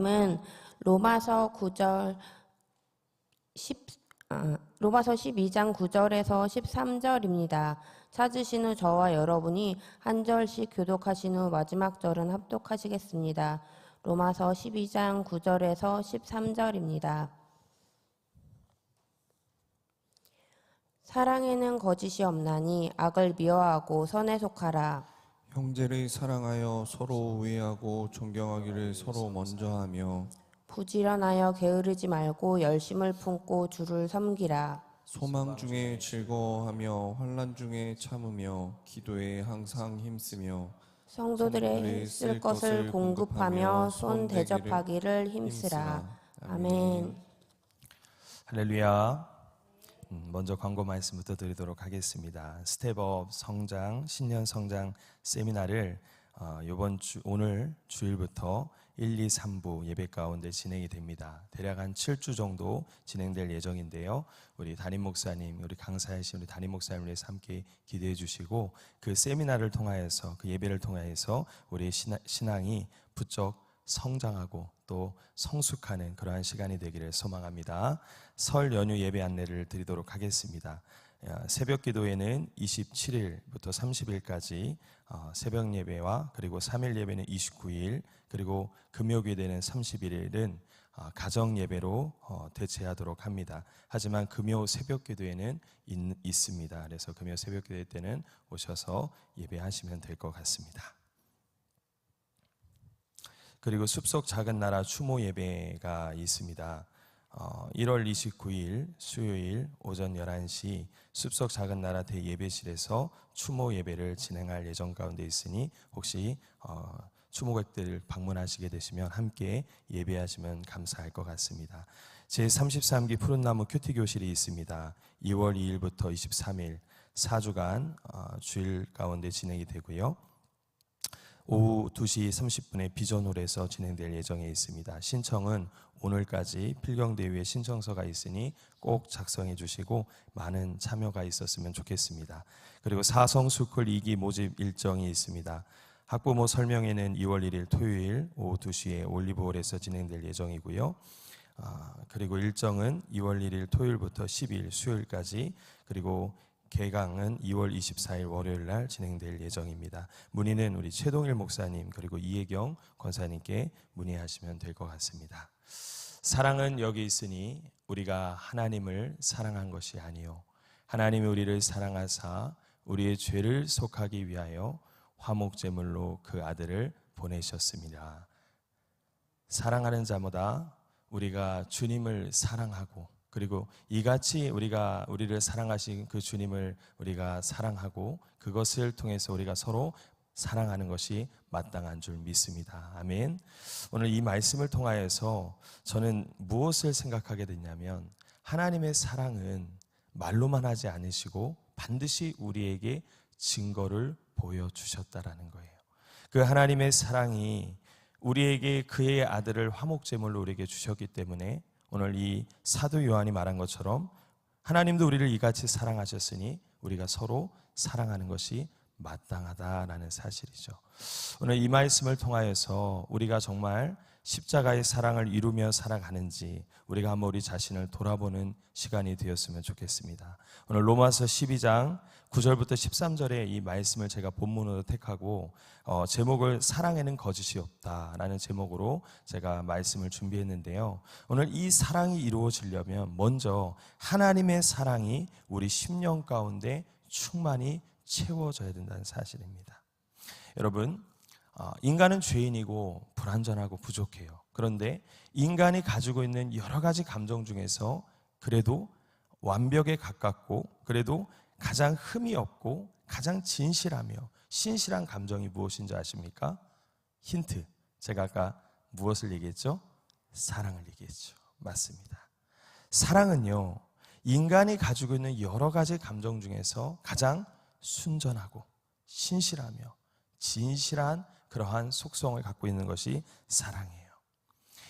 은 로마서 9절 10, 로마서 12장 9절에서 13절입니다. 찾으신 후 저와 여러분이 한 절씩 교독하신 후 마지막 절은 합독하시겠습니다. 로마서 12장 9절에서 13절입니다. 사랑에는 거짓이 없나니 악을 미워하고 선에 속하라. 형제를 사랑하여 서로 우애하고 존경하기를 서로 먼저 하며 부지런하여 게으르지 말고 열심을 품고 주를 섬기라. 소망 중에 즐거워하며 환난 중에 참으며 기도에 항상 힘쓰며 성도들의 쓸 것을 공급하며 손 대접하기를 힘쓰라. 아멘. 할렐루야. 먼저 광고 말씀부터 드리도록 하겠습니다. 스텝업 성장, 신년 성장 세미나를 오늘 주일부터 1, 2, 3부 예배 가운데 진행이 됩니다. 대략 한 7주 정도 진행될 예정인데요. 우리 담임 목사님, 우리 강사이신 우리 담임 목사님을 위해서 함께 기도해 주시고 그 세미나를 통하여서 그 예배를 통하여서 우리의 신앙이 부쩍 성장하고 또 성숙하는 그러한 시간이 되기를 소망합니다. 설 연휴 예배 안내를 드리도록 하겠습니다. 새벽 기도회는 27일부터 30일까지 새벽 예배와 그리고 3일 예배는 29일 그리고 금요 기도회는 31일은 가정 예배로 대체하도록 합니다. 하지만 금요 새벽 기도회는 있습니다. 그래서 금요 새벽 기도회 때는 오셔서 예배하시면 될 것 같습니다. 그리고 숲속 작은 나라 추모 예배가 있습니다. 1월 29일 수요일 오전 11시 숲속 작은 나라 대예배실에서 추모 예배를 진행할 예정 가운데 있으니 혹시 추모객들 방문하시게 되시면 함께 예배하시면 감사할 것 같습니다. 제33기 푸른나무 큐티교실이 있습니다. 2월 2일부터 23일 4주간 주일 가운데 진행이 되고요. 오후 2시 30분에 비전홀에서 진행될 예정에 있습니다. 신청은 오늘까지 필경대회에 신청서가 있으니 꼭 작성해 주시고 많은 참여가 있었으면 좋겠습니다. 그리고 사성스쿨 2기 모집 일정이 있습니다. 학부모 설명회는 2월 1일 토요일 오후 2시에 올리브홀에서 진행될 예정이고요. 그리고 일정은 2월 1일 토요일부터 10일 수요일까지 그리고 개강은 2월 24일 월요일 날 진행될 예정입니다. 문의는 우리 최동일 목사님 그리고 이혜경 권사님께 문의하시면 될 것 같습니다. 사랑은 여기 있으니 우리가 하나님을 사랑한 것이 아니요 하나님이 우리를 사랑하사 우리의 죄를 속하기 위하여 화목제물로 그 아들을 보내셨습니다. 사랑하는 자마다 우리가 주님을 사랑하고 그리고 이같이 우리를 사랑하신 그 주님을 우리가 사랑하고 그것을 통해서 우리가 서로 사랑하는 것이 마땅한 줄 믿습니다. 아멘. 오늘 이 말씀을 통하여서 저는 무엇을 생각하게 됐냐면 하나님의 사랑은 말로만 하지 않으시고 반드시 우리에게 증거를 보여주셨다라는 거예요. 그 하나님의 사랑이 우리에게 그의 아들을 화목제물로 우리에게 주셨기 때문에 오늘 이 사도 요한이 말한 것처럼 하나님도 우리를 이같이 사랑하셨으니 우리가 서로 사랑하는 것이 마땅하다라는 사실이죠. 오늘 이 말씀을 통하여서 우리가 정말 십자가의 사랑을 이루며 살아가는지 우리가 한번 우리 자신을 돌아보는 시간이 되었으면 좋겠습니다. 오늘 로마서 12장 9절부터 13절의 이 말씀을 제가 본문으로 택하고 제목을 사랑에는 거짓이 없다라는 제목으로 제가 말씀을 준비했는데요. 오늘 이 사랑이 이루어지려면 먼저 하나님의 사랑이 우리 심령 가운데 충만히 채워져야 된다는 사실입니다. 여러분, 인간은 죄인이고 불완전하고 부족해요. 그런데 인간이 가지고 있는 여러 가지 감정 중에서 그래도 완벽에 가깝고 그래도 가장 흠이 없고 가장 진실하며 신실한 감정이 무엇인지 아십니까? 힌트. 제가 아까 무엇을 얘기했죠? 사랑을 얘기했죠. 맞습니다. 사랑은요, 인간이 가지고 있는 여러 가지 감정 중에서 가장 순전하고 신실하며 진실한 그러한 속성을 갖고 있는 것이 사랑이에요.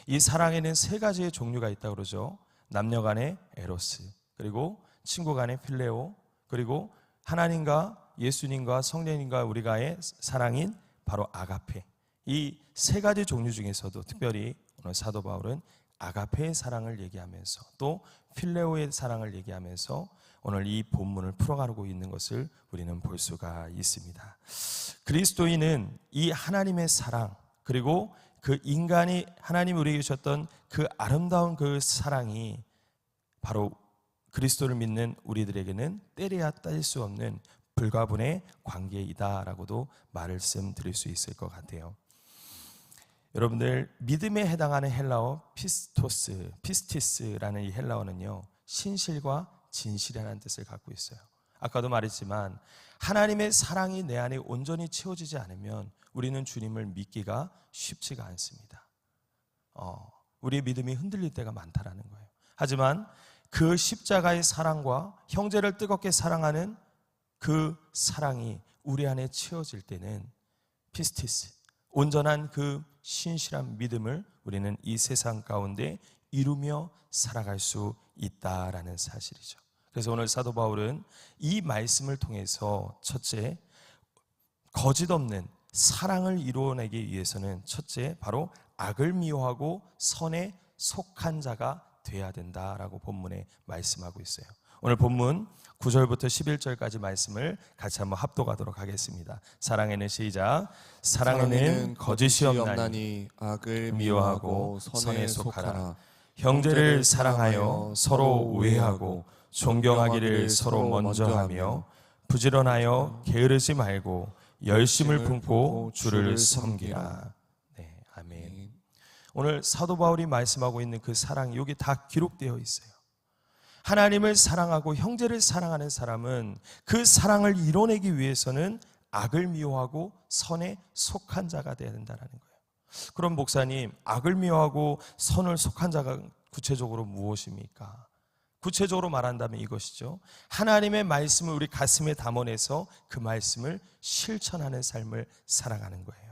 이 사랑에는 세 가지의 종류가 있다고 그러죠. 남녀 간의 에로스, 그리고 친구 간의 필레오, 그리고 하나님과 예수님과 성령님과 우리가의 사랑인 바로 아가페. 이 세 가지 종류 중에서도 특별히 오늘 사도 바울은 아가페의 사랑을 얘기하면서 또 필레오의 사랑을 얘기하면서 오늘 이 본문을 풀어가고 있는 것을 우리는 볼 수가 있습니다. 그리스도인은 이 하나님의 사랑, 그리고 그 인간이 하나님 우리에게 주셨던 그 아름다운 그 사랑이 바로 그리스도를 믿는 우리들에게는 때려야 뗄 수 없는 불가분의 관계이다라고도 말씀드릴 수 있을 것 같아요. 여러분들, 믿음에 해당하는 헬라어 피스티스라는 이 헬라어는요, 신실과 진실이라는 뜻을 갖고 있어요. 아까도 말했지만 하나님의 사랑이 내 안에 온전히 채워지지 않으면 우리는 주님을 믿기가 쉽지가 않습니다. 우리의 믿음이 흔들릴 때가 많다라는 거예요. 하지만 그 십자가의 사랑과 형제를 뜨겁게 사랑하는 그 사랑이 우리 안에 채워질 때는 피스티스, 온전한 그 신실한 믿음을 우리는 이 세상 가운데 이루며 살아갈 수 있다라는 사실이죠. 그래서 오늘 사도 바울은 이 말씀을 통해서 첫째, 거짓 없는 사랑을 이루어내기 위해서는 첫째, 바로 악을 미워하고 선에 속한 자가 돼야 된다라고 본문에 말씀하고 있어요. 오늘 본문 9절부터 11절까지 말씀을 같이 한번 합독하도록 하겠습니다. 사랑에는 시작. 사랑에는 거짓이 없나니 악을 미워하고 선에 속하라. 형제를 사랑하여 서로 우애하고 존경하기를 서로 먼저 하며 부지런하여 게으르지 말고 열심을 품고 주를 섬기라. 네, 아멘. 오늘 사도 바울이 말씀하고 있는 그 사랑, 여기 다 기록되어 있어요. 하나님을 사랑하고 형제를 사랑하는 사람은 그 사랑을 이뤄내기 위해서는 악을 미워하고 선에 속한 자가 되어야 된다는 거예요. 그럼 목사님, 악을 미워하고 선을 속한 자가 구체적으로 무엇입니까? 구체적으로 말한다면 이것이죠. 하나님의 말씀을 우리 가슴에 담아내서 그 말씀을 실천하는 삶을 살아가는 거예요.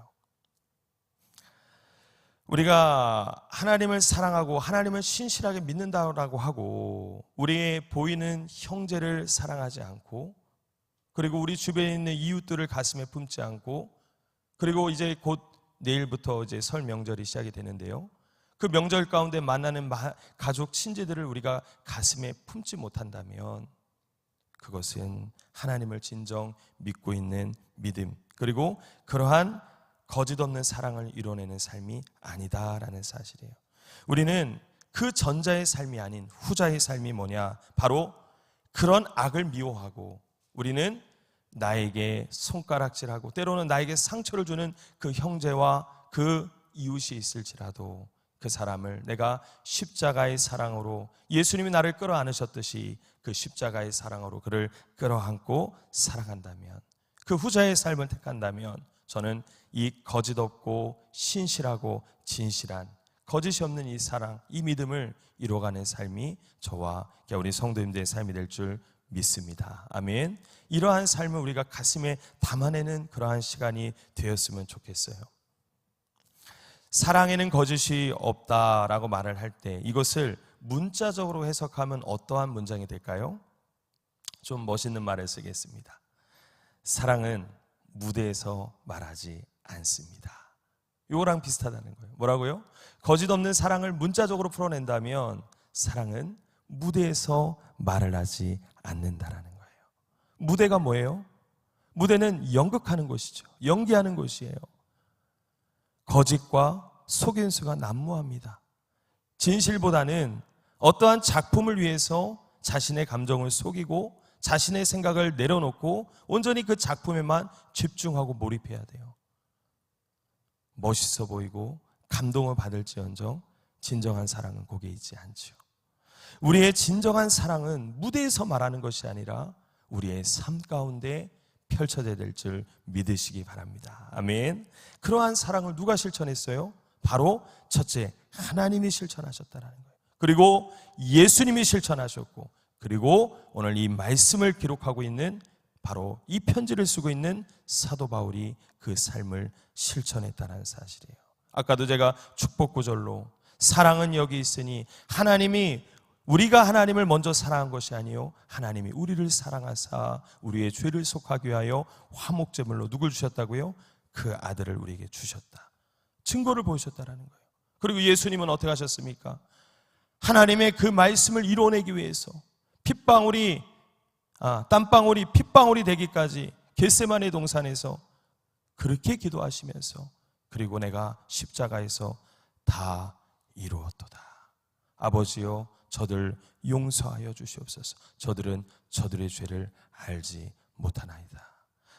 우리가 하나님을 사랑하고 하나님을 신실하게 믿는다고 하고 우리의 보이는 형제를 사랑하지 않고, 그리고 우리 주변에 있는 이웃들을 가슴에 품지 않고, 그리고 이제 곧 내일부터 이제 설 명절이 시작이 되는데요, 그 명절 가운데 만나는 가족 친지들을 우리가 가슴에 품지 못한다면 그것은 하나님을 진정 믿고 있는 믿음, 그리고 그러한 거짓 없는 사랑을 이뤄내는 삶이 아니다라는 사실이에요. 우리는 그 전자의 삶이 아닌 후자의 삶이 뭐냐? 바로 그런 악을 미워하고 우리는 나에게 손가락질하고 때로는 나에게 상처를 주는 그 형제와 그 이웃이 있을지라도 그 사람을 내가 십자가의 사랑으로, 예수님이 나를 끌어안으셨듯이 그 십자가의 사랑으로 그를 끌어안고 사랑한다면, 그 후자의 삶을 택한다면 저는 이 거짓 없고 신실하고 진실한, 거짓이 없는 이 사랑, 이 믿음을 이뤄가는 삶이 저와 우리 성도님들의 삶이 될 줄 믿습니다. 아멘. 이러한 삶을 우리가 가슴에 담아내는 그러한 시간이 되었으면 좋겠어요. 사랑에는 거짓이 없다라고 말을 할 때 이것을 문자적으로 해석하면 어떠한 문장이 될까요? 좀 멋있는 말을 쓰겠습니다. 사랑은 무대에서 말하지 않습니다. 이거랑 비슷하다는 거예요. 뭐라고요? 거짓 없는 사랑을 문자적으로 풀어낸다면 사랑은 무대에서 말을 하지 않는다라는 거예요. 무대가 뭐예요? 무대는 연극하는 곳이죠. 연기하는 곳이에요. 거짓과 속임수가 난무합니다. 진실보다는 어떠한 작품을 위해서 자신의 감정을 속이고 자신의 생각을 내려놓고 온전히 그 작품에만 집중하고 몰입해야 돼요. 멋있어 보이고 감동을 받을지언정 진정한 사랑은 거기에 있지 않죠. 우리의 진정한 사랑은 무대에서 말하는 것이 아니라 우리의 삶 가운데 펼쳐져야 될 줄 믿으시기 바랍니다. 아멘. 그러한 사랑을 누가 실천했어요? 바로 첫째, 하나님이 실천하셨다는 거예요. 그리고 예수님이 실천하셨고, 그리고 오늘 이 말씀을 기록하고 있는, 바로 이 편지를 쓰고 있는 사도 바울이 그 삶을 실천했다는 사실이에요. 아까도 제가 축복 구절로 사랑은 여기 있으니 하나님이, 우리가 하나님을 먼저 사랑한 것이 아니요 하나님이 우리를 사랑하사 우리의 죄를 속하기 위하여 화목제물로 누굴 주셨다고요? 그 아들을 우리에게 주셨다. 증거를 보여주셨다는 거예요. 그리고 예수님은 어떻게 하셨습니까? 하나님의 그 말씀을 이뤄내기 위해서 땀방울이 핏방울이 되기까지 겟세마네 동산에서 그렇게 기도하시면서 그리고 내가 십자가에서 다 이루었도다. 아버지여 저들 용서하여 주시옵소서. 저들은 저들의 죄를 알지 못하나이다.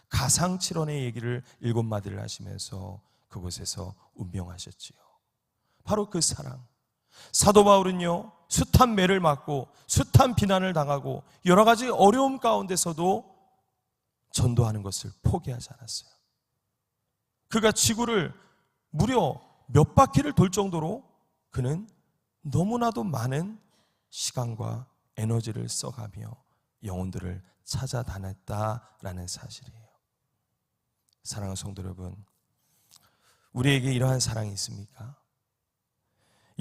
가상칠언의 얘기를 7마디를 하시면서 그곳에서 운명하셨지요. 바로 그 사랑. 사도 바울은요, 숱한 매를 맞고 숱한 비난을 당하고 여러 가지 어려움 가운데서도 전도하는 것을 포기하지 않았어요. 그가 지구를 무려 몇 바퀴를 돌 정도로 그는 너무나도 많은 시간과 에너지를 써가며 영혼들을 찾아다녔다라는 사실이에요. 사랑하는 성도 여러분, 우리에게 이러한 사랑이 있습니까?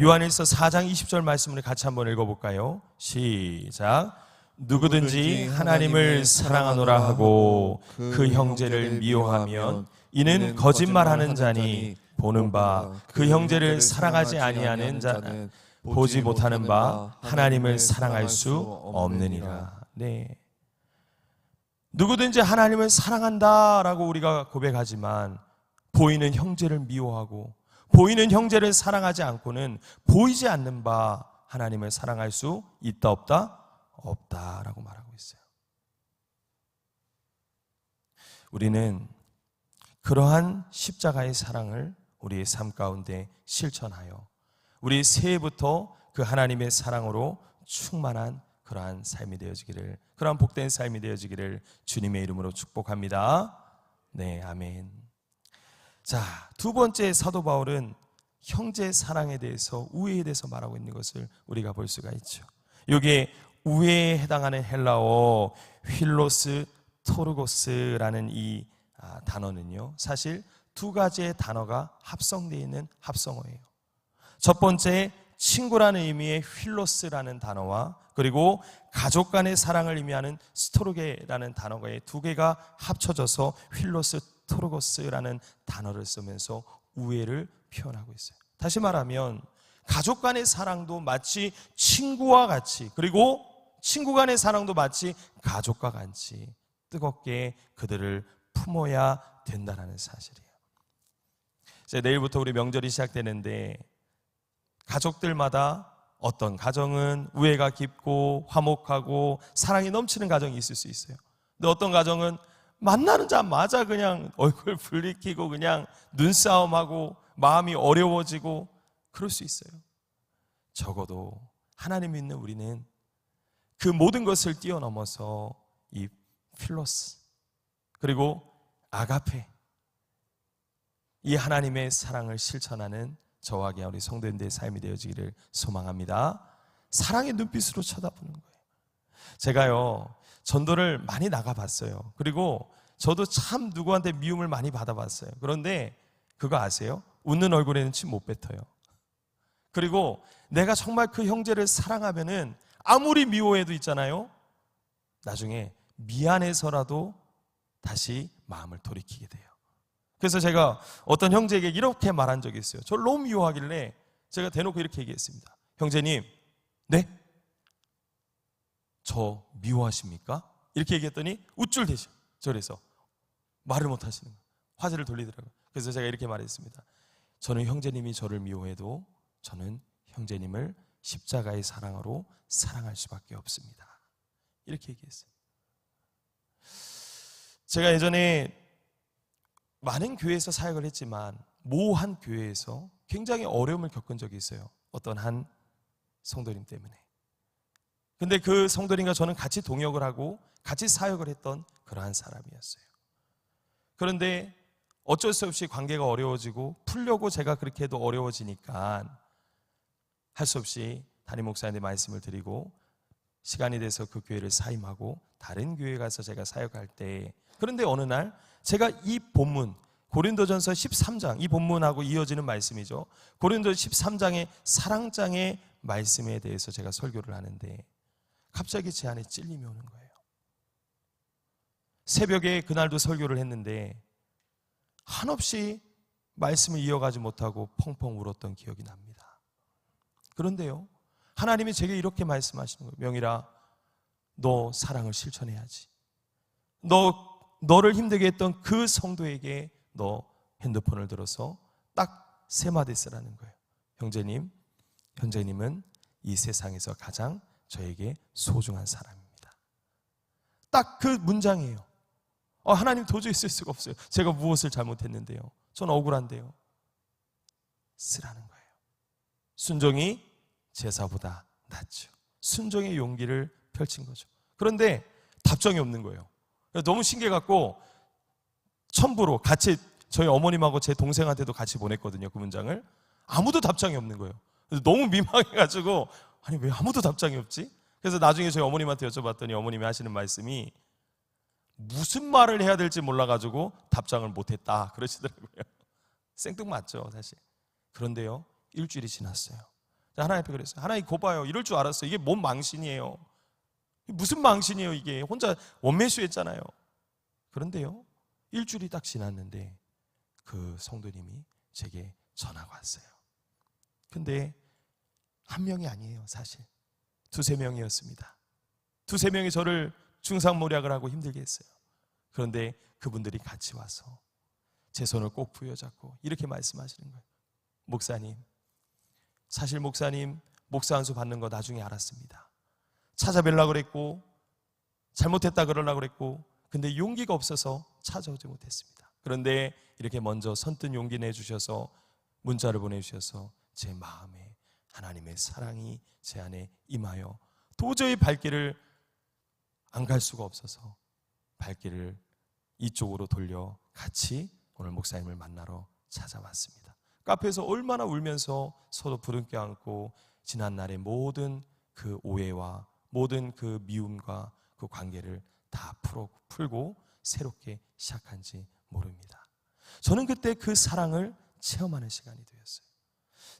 요한일서 4장 20절 말씀을 같이 한번 읽어볼까요? 시작. 누구든지 하나님을 사랑하노라 하고 그 형제를 미워하면 이는 거짓말하는 자니 보는 바 그 형제를 사랑하지 아니하는 자는 보지 못하는 바 하나님을 사랑할 수 없느니라. 네. 누구든지 하나님을 사랑한다라고 우리가 고백하지만 보이는 형제를 미워하고 보이는 형제를 사랑하지 않고는 보이지 않는 바 하나님을 사랑할 수 있다 없다? 없다라고 말하고 있어요. 우리는 그러한 십자가의 사랑을 우리의 삶 가운데 실천하여 우리 새해부터 그 하나님의 사랑으로 충만한 그러한 삶이 되어지기를, 그러한 복된 삶이 되어지기를 주님의 이름으로 축복합니다. 네, 아멘. 자, 두 번째 사도 바울은 형제 사랑에 대해서, 우애에 대해서 말하고 있는 것을 우리가 볼 수가 있죠. 여기에 우애에 해당하는 헬라어 휠로스 토르고스라는 이 단어는요, 사실 두 가지의 단어가 합성되어 있는 합성어예요. 첫 번째, 친구라는 의미의 휠로스라는 단어와 그리고 가족 간의 사랑을 의미하는 스토르게라는 단어가 두 개가 합쳐져서 휠로스 토르고스라는 단어를 쓰면서 우애를 표현하고 있어요. 다시 말하면 가족 간의 사랑도 마치 친구와 같이, 그리고 친구 간의 사랑도 마치 가족과 같이 뜨겁게 그들을 품어야 된다는 사실이에요. 이제 내일부터 우리 명절이 시작되는데 가족들마다 어떤 가정은 우애가 깊고 화목하고 사랑이 넘치는 가정이 있을 수 있어요. 근데 어떤 가정은 만나자마자 그냥 얼굴 붉히고 그냥 눈싸움하고 마음이 어려워지고 그럴 수 있어요. 적어도 하나님 믿는 우리는 그 모든 것을 뛰어넘어서 이 필로스 그리고 아가페, 이 하나님의 사랑을 실천하는 저와 우리 성도님들의 삶이 되어지기를 소망합니다. 사랑의 눈빛으로 쳐다보는 거예요. 제가요 전도를 많이 나가봤어요. 그리고 저도 참 누구한테 미움을 많이 받아봤어요. 그런데 그거 아세요? 웃는 얼굴에는 침 못 뱉어요. 그리고 내가 정말 그 형제를 사랑하면은 아무리 미워해도 있잖아요, 나중에 미안해서라도 다시 마음을 돌이키게 돼요. 그래서 제가 어떤 형제에게 이렇게 말한 적이 있어요. 저를 너무 미워하길래 제가 대놓고 이렇게 얘기했습니다. 형제님, 네? 저 미워하십니까? 이렇게 얘기했더니 우쭐대셔. 저래서 말을 못 하시는 거예요. 화제를 돌리더라고요. 그래서 제가 이렇게 말했습니다. 저는 형제님이 저를 미워해도 저는 형제님을 십자가의 사랑으로 사랑할 수밖에 없습니다. 이렇게 얘기했어요. 제가 예전에 많은 교회에서 사역을 했지만 모 한 교회에서 굉장히 어려움을 겪은 적이 있어요. 어떤 한 성도님 때문에. 근데 그 성도님과 저는 같이 동역을 하고 같이 사역을 했던 그러한 사람이었어요. 그런데 어쩔 수 없이 관계가 어려워지고 풀려고 제가 그렇게 해도 어려워지니까 할 수 없이 담임 목사님의 말씀을 드리고 시간이 돼서 그 교회를 사임하고 다른 교회에 가서 제가 사역할 때, 그런데 어느 날 제가 이 본문 고린도전서 13장, 이 본문하고 이어지는 말씀이죠. 고린도전서 13장의 사랑장의 말씀에 대해서 제가 설교를 하는데 갑자기 제 안에 찔림이 오는 거예요. 새벽에 그날도 설교를 했는데 한없이 말씀을 이어가지 못하고 펑펑 울었던 기억이 납니다. 그런데요, 하나님이 제게 이렇게 말씀하시는 거예요. 명일아, 너 사랑을 실천해야지. 너를 힘들게 했던 그 성도에게 너 핸드폰을 들어서 딱 3마디 쓰라는 거예요. 형제님은 이 세상에서 가장 저에게 소중한 사람입니다. 딱 그 문장이에요. 하나님 도저히 쓸 수가 없어요. 제가 무엇을 잘못했는데요? 전 억울한데요. 쓰라는 거예요. 순종이 제사보다 낫죠. 순종의 용기를 펼친 거죠. 그런데 답장이 없는 거예요. 너무 신기해갖고 첨부로 같이 저희 어머님하고 제 동생한테도 같이 보냈거든요. 그 문장을. 아무도 답장이 없는 거예요. 그래서 너무 민망해가지고 아니 왜 아무도 답장이 없지? 그래서 나중에 저희 어머님한테 여쭤봤더니 어머님이 하시는 말씀이 무슨 말을 해야 될지 몰라가지고 답장을 못했다 그러시더라고요. 생뚱맞죠 사실. 그런데요, 일주일이 지났어요. 하나님 앞에 그랬어요. 하나님 거 봐요. 이럴 줄 알았어요. 이게 뭔 망신이에요. 무슨 망신이에요 이게. 혼자 원매수했잖아요. 그런데요, 일주일이 딱 지났는데 그 성도님이 제게 전화가 왔어요. 근데 한 명이 아니에요. 사실 2-3명이었습니다. 2-3명이 저를 중상모략을 하고 힘들게 했어요. 그런데 그분들이 같이 와서 제 손을 꼭 부여잡고 이렇게 말씀하시는 거예요. 목사님, 사실 목사님 목사 안수 받는 거 나중에 알았습니다. 찾아뵈려고 그랬고 잘못했다 그러려고 그랬고 근데 용기가 없어서 찾아오지 못했습니다. 그런데 이렇게 먼저 선뜻 용기 내주셔서 문자를 보내주셔서 제 마음에 하나님의 사랑이 제 안에 임하여 도저히 발길을 안 갈 수가 없어서 발길을 이쪽으로 돌려 같이 오늘 목사님을 만나러 찾아왔습니다. 카페에서 얼마나 울면서 서로 부둥켜 안고 지난 날의 모든 그 오해와 모든 그 미움과 그 관계를 다 풀고 새롭게 시작한지 모릅니다. 저는 그때 그 사랑을 체험하는 시간이 되었어요.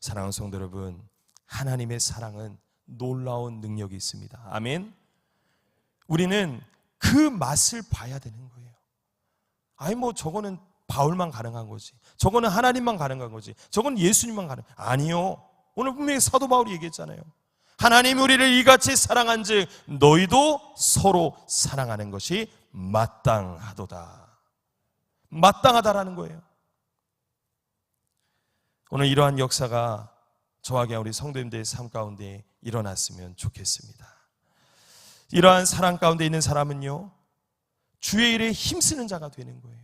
사랑하는 성도 여러분, 하나님의 사랑은 놀라운 능력이 있습니다. 아멘. 우리는 그 맛을 봐야 되는 거예요. 아니 뭐 저거는 바울만 가능한 거지, 저거는 하나님만 가능한 거지, 저건 예수님만 가능. 아니요, 오늘 분명히 사도 바울이 얘기했잖아요. 하나님이 우리를 이같이 사랑한즉 너희도 서로 사랑하는 것이 마땅하도다. 마땅하다라는 거예요. 오늘 이러한 역사가 저와 우리 성도님들의 삶 가운데 일어났으면 좋겠습니다. 이러한 사랑 가운데 있는 사람은요, 주의 일에 힘쓰는 자가 되는 거예요.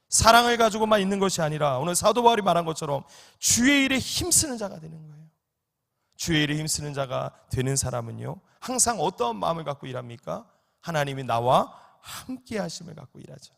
사랑을 가지고만 있는 것이 아니라 오늘 사도 바울이 말한 것처럼 주의 일에 힘쓰는 자가 되는 거예요. 주의 일에 힘쓰는 자가 되는 사람은요, 항상 어떠한 마음을 갖고 일합니까? 하나님이 나와 함께 하심을 갖고 일하죠.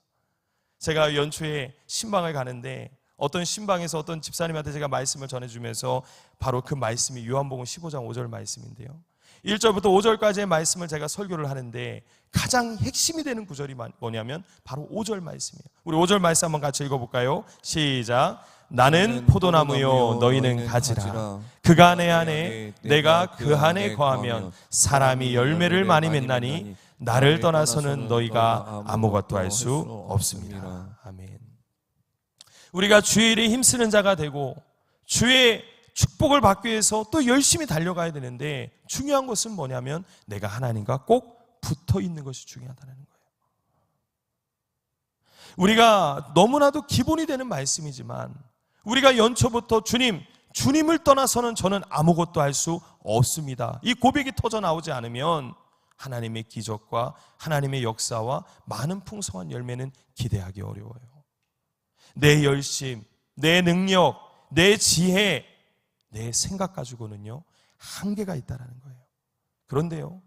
제가 연초에 신방을 가는데 어떤 신방에서 어떤 집사님한테 제가 말씀을 전해주면서 바로 그 말씀이 요한복음 15장 5절 말씀인데요, 1절부터 5절까지의 말씀을 제가 설교를 하는데 가장 핵심이 되는 구절이 뭐냐면 바로 5절 말씀이에요. 우리 5절 말씀 한번 같이 읽어볼까요? 시작. 나는 포도나무요 너희는 가지라. 그가 내 안에 내가 그 안에 거하면 사람이 열매를 많이 맺나니 나를 떠나서는 너희가 아무것도 할 수 없습니다. 아멘. 우리가 주의 일에 힘쓰는 자가 되고 주의 축복을 받기 위해서 또 열심히 달려가야 되는데 중요한 것은 뭐냐면 내가 하나님과 꼭 붙어 있는 것이 중요하다는 거예요. 우리가 너무나도 기본이 되는 말씀이지만 우리가 연초부터 주님을 떠나서는 저는 아무것도 할 수 없습니다, 이 고백이 터져 나오지 않으면 하나님의 기적과 하나님의 역사와 많은 풍성한 열매는 기대하기 어려워요. 내 열심, 내 능력, 내 지혜, 내 생각 가지고는요 한계가 있다는 거예요. 그런데요,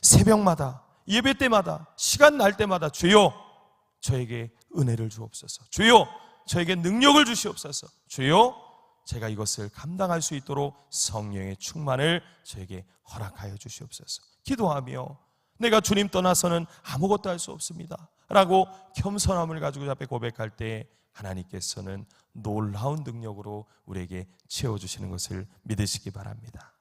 새벽마다 예배 때마다 시간 날 때마다 주여 저에게 은혜를 주옵소서, 주여 저에게 능력을 주시옵소서, 주여 제가 이것을 감당할 수 있도록 성령의 충만을 저에게 허락하여 주시옵소서 기도하며 내가 주님 떠나서는 아무것도 할 수 없습니다 라고 겸손함을 가지고 앞에 고백할 때 하나님께서는 놀라운 능력으로 우리에게 채워주시는 것을 믿으시기 바랍니다.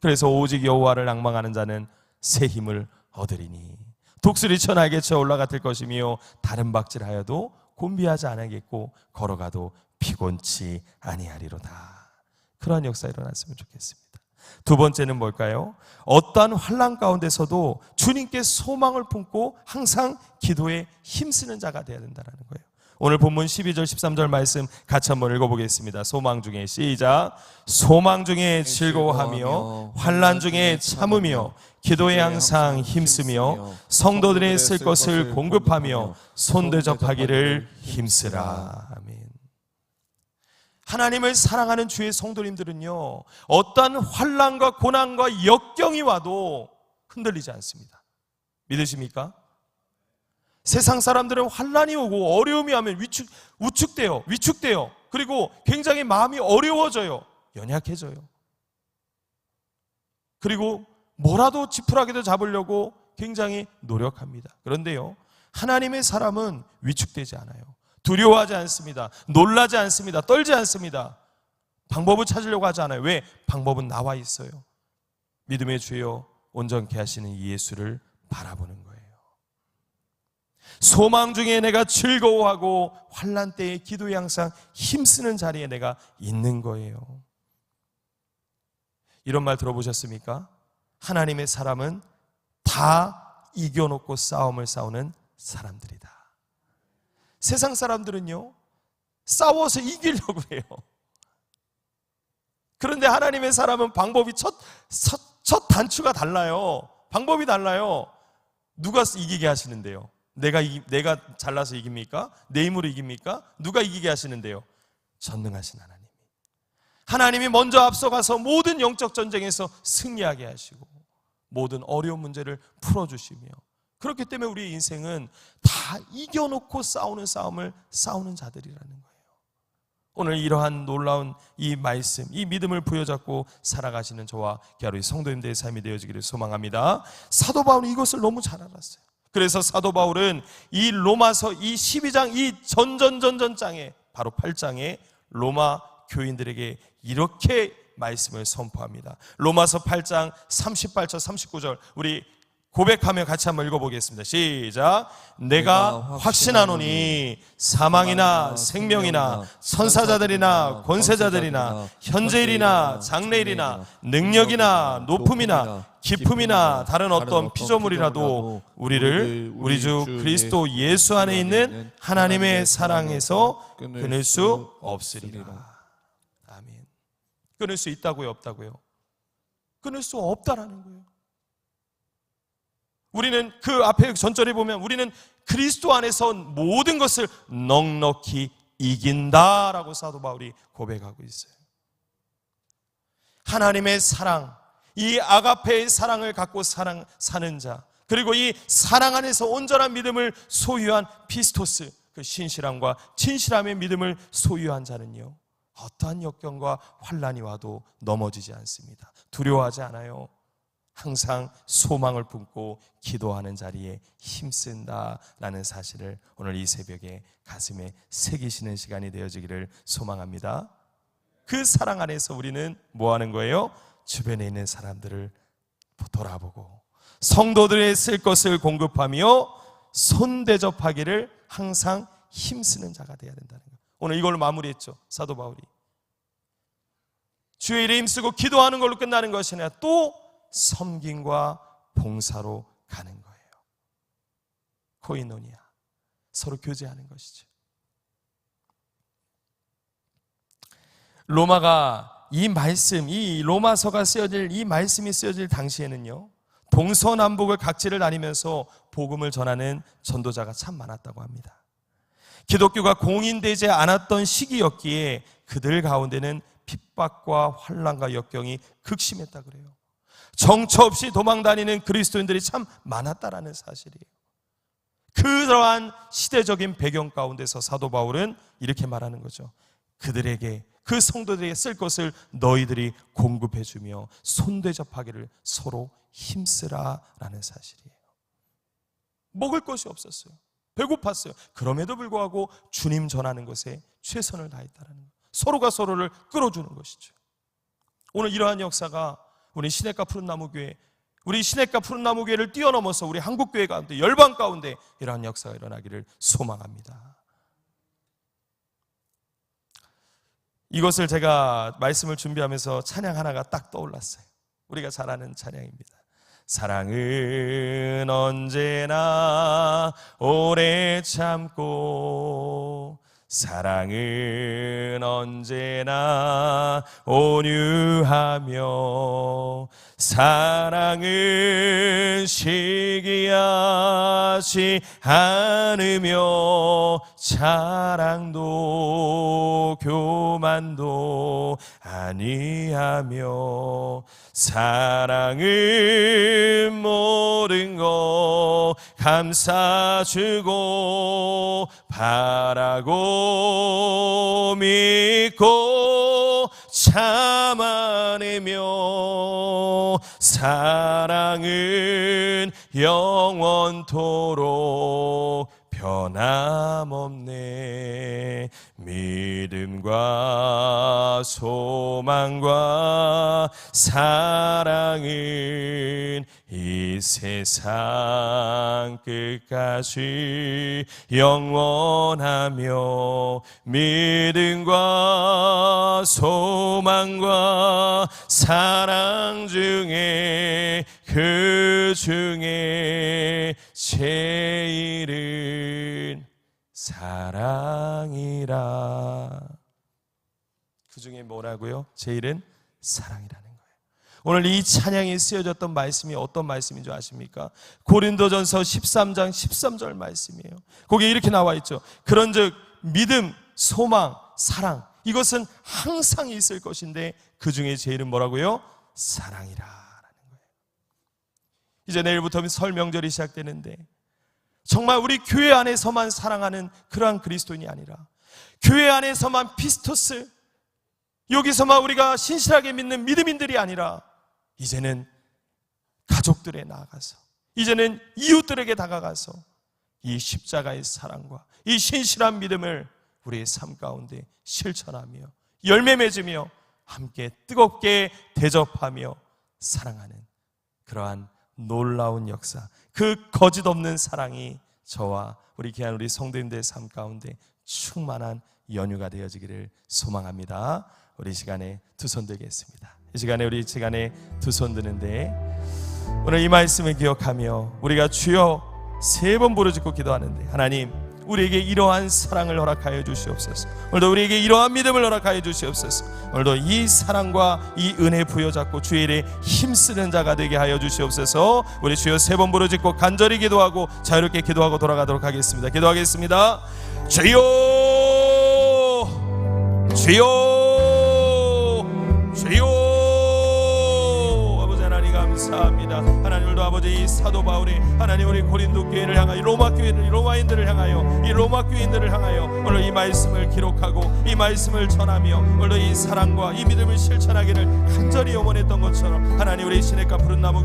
그래서 오직 여호와를 앙망하는 자는 새 힘을 얻으리니 독수리쳐 날개쳐 올라갔을 것이며 다른 박질하여도 곤비하지 않겠고 걸어가도 피곤치 아니하리로다. 그러한 역사 일어났으면 좋겠습니다. 두 번째는 뭘까요? 어떠한 환난 가운데서도 주님께 소망을 품고 항상 기도에 힘쓰는 자가 되어야 된다는 거예요. 오늘 본문 12절 13절 말씀 같이 한번 읽어보겠습니다. 소망 중에 시작. 소망 중에 즐거워하며 환난 중에 참으며 기도에 항상 힘쓰며 성도들의 쓸 것을 공급하며 손대접하기를 힘쓰라. 아멘. 하나님을 사랑하는 주의 성도님들은요, 어떠한 환난과 고난과 역경이 와도 흔들리지 않습니다. 믿으십니까? 세상 사람들은 환난이 오고 어려움이 하면 위축돼요. 그리고 굉장히 마음이 어려워져요. 연약해져요. 그리고 뭐라도 지푸라기도 잡으려고 굉장히 노력합니다. 그런데요, 하나님의 사람은 위축되지 않아요. 두려워하지 않습니다. 놀라지 않습니다. 떨지 않습니다. 방법을 찾으려고 하지 않아요. 왜? 방법은 나와 있어요. 믿음의 주여 온전케 하시는 이 예수를 바라보는 거예요. 소망 중에 내가 즐거워하고 환난 때에 기도에 항상 힘쓰는 자리에 내가 있는 거예요. 이런 말 들어보셨습니까? 하나님의 사람은 다 이겨놓고 싸움을 싸우는 사람들이다. 세상 사람들은요, 싸워서 이기려고 해요. 그런데 하나님의 사람은 방법이 첫 단추가 달라요. 방법이 달라요. 누가 이기게 하시는데요? 내가 잘나서 이깁니까? 내 힘으로 이깁니까? 누가 이기게 하시는데요? 전능하신 하나님이. 하나님이 먼저 앞서가서 모든 영적 전쟁에서 승리하게 하시고 모든 어려운 문제를 풀어주시며, 그렇기 때문에 우리의 인생은 다 이겨놓고 싸우는 싸움을 싸우는 자들이라는 거예요. 오늘 이러한 놀라운 이 말씀, 이 믿음을 부여잡고 살아가시는 저와 기아로이 성도님들의 삶이 되어지기를 소망합니다. 사도 바울은 이것을 너무 잘 알았어요. 그래서 사도 바울은 이 로마서 이 12장 이 전전장에 바로 8장에 로마 교인들에게 이렇게 말씀을 선포합니다. 로마서 8장 38절 39절 우리 고백하며 같이 한번 읽어보겠습니다. 시작. 내가 확신하노니 사망이나 생명이나 천사자들이나 권세자들이나 현재일이나 장래일이나 능력이나 높음이나 깊음이나 다른 어떤 피조물이라도 우리를 우리 주 그리스도 예수 안에 있는 하나님의 사랑에서 끊을 수 없으리라. 아멘. 끊을 수 있다고요, 없다고요? 끊을 수 없다라는 거예요. 우리는 그 앞에 전절에 보면 우리는 그리스도 안에서 모든 것을 넉넉히 이긴다라고 사도 바울이 고백하고 있어요. 하나님의 사랑, 이 아가페의 사랑을 갖고 사는 자, 그리고 이 사랑 안에서 온전한 믿음을 소유한 피스토스, 그 신실함과 진실함의 믿음을 소유한 자는요, 어떠한 역경과 환난이 와도 넘어지지 않습니다. 두려워하지 않아요. 항상 소망을 품고 기도하는 자리에 힘쓴다라는 사실을 오늘 이 새벽에 가슴에 새기시는 시간이 되어지기를 소망합니다. 그 사랑 안에서 우리는 뭐 하는 거예요? 주변에 있는 사람들을 돌아보고 성도들의 쓸 것을 공급하며 손대접하기를 항상 힘쓰는 자가 되어야 된다는 거예요. 오늘 이걸로 마무리했죠, 사도 바울이. 주의 일에 힘쓰고 기도하는 걸로 끝나는 것이 아니라 또 섬김과 봉사로 가는 거예요. 코이노니아, 서로 교제하는 것이죠. 로마가 이 말씀, 이 로마서가 쓰여질 이 말씀이 쓰여질 당시에는요, 동서남북을 각지를 다니면서 복음을 전하는 전도자가 참 많았다고 합니다. 기독교가 공인되지 않았던 시기였기에 그들 가운데는 핍박과 환난과 역경이 극심했다 그래요. 정처 없이 도망다니는 그리스도인들이 참 많았다라는 사실이에요. 그러한 시대적인 배경 가운데서 사도 바울은 이렇게 말하는 거죠. 그들에게, 그 성도들에게 쓸 것을 너희들이 공급해주며 손대접하기를 서로 힘쓰라라는 사실이에요. 먹을 것이 없었어요. 배고팠어요. 그럼에도 불구하고 주님 전하는 것에 최선을 다했다는 거예요. 서로가 서로를 끌어주는 것이죠. 오늘 이러한 역사가 우리 시냇가 푸른나무교회, 우리 시냇가 푸른나무교회를 뛰어넘어서 우리 한국교회 가운데, 열방 가운데 이러한 역사가 일어나기를 소망합니다. 이것을 제가 말씀을 준비하면서 찬양 하나가 딱 떠올랐어요. 우리가 잘 아는 찬양입니다. 사랑은 언제나 오래 참고 사랑은 언제나 온유하며 사랑은 시기하지 않으며 자랑도 교만도 아니하며 사랑은 모든 것 감싸주고 바라고 믿고 참아내며 사랑은 영원토록 변함없네. 믿음과 소망과 사랑은 이 세상 끝까지 영원하며 믿음과 소망과 사랑 중에 그 중에 제일은 사랑이라. 그 중에 뭐라고요? 제일은 사랑이라는 거예요. 오늘 이 찬양이 쓰여졌던 말씀이 어떤 말씀인 줄 아십니까? 고린도전서 13장 13절 말씀이에요. 거기에 이렇게 나와 있죠. 그런즉 믿음, 소망, 사랑, 이것은 항상 있을 것인데 그 중에 제일은 뭐라고요? 사랑이라 라는 거예요. 이제 내일부터 설 명절이 시작되는데 정말 우리 교회 안에서만 사랑하는 그러한 그리스도인이 아니라 교회 안에서만 피스토스, 여기서만 우리가 신실하게 믿는 믿음인들이 아니라 이제는 가족들에 나아가서, 이제는 이웃들에게 다가가서 이 십자가의 사랑과 이 신실한 믿음을 우리의 삶 가운데 실천하며 열매 맺으며 함께 뜨겁게 대접하며 사랑하는 그러한 놀라운 역사, 그 거짓 없는 사랑이 저와 우리 귀한 우리 성도님들의 삶 가운데 충만한 연유가 되어지기를 소망합니다. 우리 시간에 두 손 들겠습니다. 이 시간에 우리 시간에 두 손 드는데 오늘 이 말씀을 기억하며 우리가 주여 세 번 부르짖고 기도하는데 하나님 우리에게 이러한 사랑을 허락하여 주시옵소서. 오늘도 우리에게 이러한 믿음을 허락하여 주시옵소서. 오늘도 이 사랑과 이 은혜 부여잡고 주의 일에 힘쓰는 자가 되게 하여 주시옵소서. 우리 주여 세 번 부르짖고 간절히 기도하고 자유롭게 기도하고 돌아가도록 하겠습니다. 기도하겠습니다. 주여, 주여, 주여. 아버지 하나님 감사합니다. 하나님 오늘도 아버지 이 사도 바울이 하나님 우리 고린도 교회를 향하여 로마 교회를, 로마인들을 향하여, 이 로마 교인들을 향하여 오늘 이 말씀을 기록하고 이 말씀을 전하며 오늘 이 사랑과 이 믿음을 실천하기를 간절히 염원했던 것처럼 하나님 우리 시냇가 푸른 나무